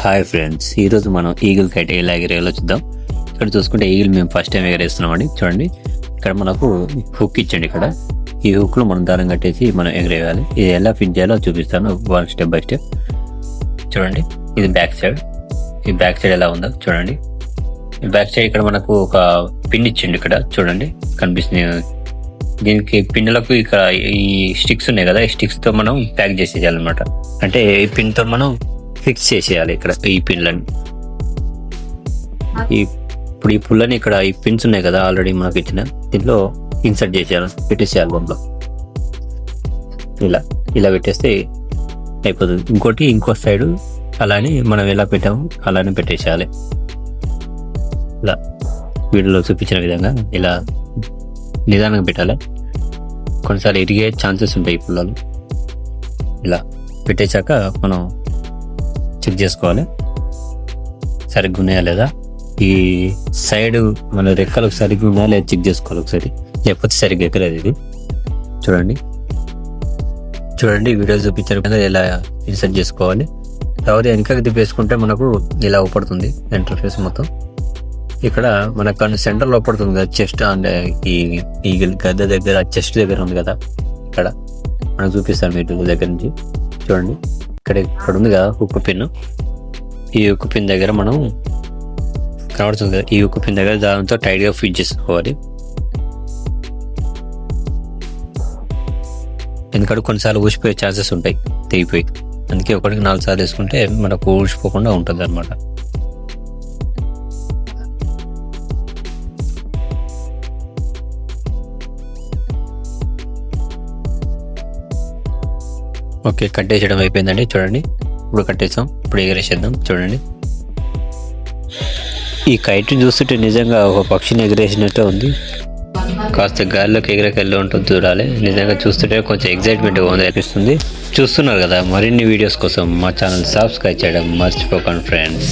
Hi friends, ఈరోజు మనం eagle kite ఎలా ఎగరేయాలో చూద్దాం. ఇక్కడ చూసుకుంటే ఈగిల్ మేము ఫస్ట్ టైం ఎగరేస్తున్నామండి. చూడండి, ఇక్కడ మనకు హుక్ ఇచ్చండి. ఇక్కడ ఈ హుక్లో మనం దారం కట్టేసి మనం ఎగరేయాలి. ఇది ఎలా ఫిట్ చేయాలో చూపిస్తాను స్టెప్ బై స్టెప్. చూడండి, ఇది బ్యాక్ సైడ్. ఈ బ్యాక్ సైడ్ ఎలా ఉందో చూడండి. ఈ బ్యాక్ సైడ్ ఇక్కడ మనకు ఒక పిన్ ఇచ్చిండి. ఇక్కడ చూడండి కనిపిస్తుంది. దీనికి పిన్నులకు ఇక్కడ ఈ స్టిక్స్ ఉన్నాయి కదా, ఈ స్టిక్స్ తో మనం ప్యాక్ చేసేయాలన్నమాట. అంటే ఈ పిన్ తో మనం ఫిక్స్ చేసేయాలి ఇక్కడ ఈ పిన్లని. ఇప్పుడు ఈ పుల్లని ఇక్కడ ఈ పిన్స్ ఉన్నాయి కదా ఆల్రెడీ మనకు ఇచ్చిన, దీంట్లో ఇన్సర్ట్ చేసేయాలి, పెట్టేసేయాలి బొమ్మలో. ఇలా ఇలా పెట్టేస్తే అయిపోతుంది. ఇంకో సైడ్ అలానే మనం ఎలా పెట్టాము అలానే పెట్టేసేయాలి. ఇలా వీడియోలో చూపించిన విధంగా ఇలా నిదానంగా పెట్టాలి. కొన్నిసార్లు ఇరిగే ఛాన్సెస్ ఉంటాయి ఈ పుల్లలు. ఇలా పెట్టేశాక మనం చెక్ చేసుకోవాలి సరిగ్గా ఉన్నాయా లేదా. ఈ సైడ్ మన రెక్కలకు సరిగ్గా ఉన్నాయా లేదా చెక్ చేసుకోవాలి ఒకసారి, లేకపోతే సరిగ్గా ఎక్కలేదు. ఇది చూడండి వీడియో చూపించిన కదా ఇలా ఇన్సర్ట్ చేసుకోవాలి. తర్వాత వెనకకి తిప్పేసుకుంటే మనకు ఇలా ఊపడుతుంది ఇంటర్ఫేస్ మొత్తం. ఇక్కడ మనకు సెంటర్ లో పడుతుంది కదా చెస్ట్, అంటే ఈ గద్ద దగ్గర చెస్ట్ దగ్గర ఉంది కదా, ఇక్కడ మనకు చూపిస్తాను మీరు దగ్గర నుంచి. చూడండి, ఇక్కడ ఉంది కదా ఉక్కు పిన్. ఈ ఉక్కు పిన్ దగ్గర మనం కనబడుతుంది కదా, ఈ ఉక్కు పిన్ దగ్గర దాంతో టైట్ గా ఫిట్ చేసుకోవాలి. ఎందుకంటే కొన్నిసార్లు ఊసిపోయే ఛాన్సెస్ ఉంటాయి తెగిపోయి, అందుకే ఒకటికి 4 సార్లు వేసుకుంటే మనకు ఊసిపోకుండా ఉంటుంది అనమాట. ఓకే, కట్టేసేయడం అయిపోయిందండి. చూడండి, ఇప్పుడు కట్టేసాం. ఇప్పుడు ఎగరేసేద్దాం. చూడండి, ఈ కైట్ చూస్తుంటే నిజంగా ఒక పక్షిని ఎగరేసినట్టే ఉంది. కాస్త గాలిలోకి ఎగరకెళ్ళి ఉంటుంది చూడాలి. నిజంగా చూస్తుంటే కొంచెం ఎగ్జైట్మెంట్గా ఉంది అనిపిస్తుంది. చూస్తున్నారు కదా, మరిన్ని వీడియోస్ కోసం మా ఛానల్ సబ్స్క్రైబ్ చేయడం మర్చిపోకండి ఫ్రెండ్స్.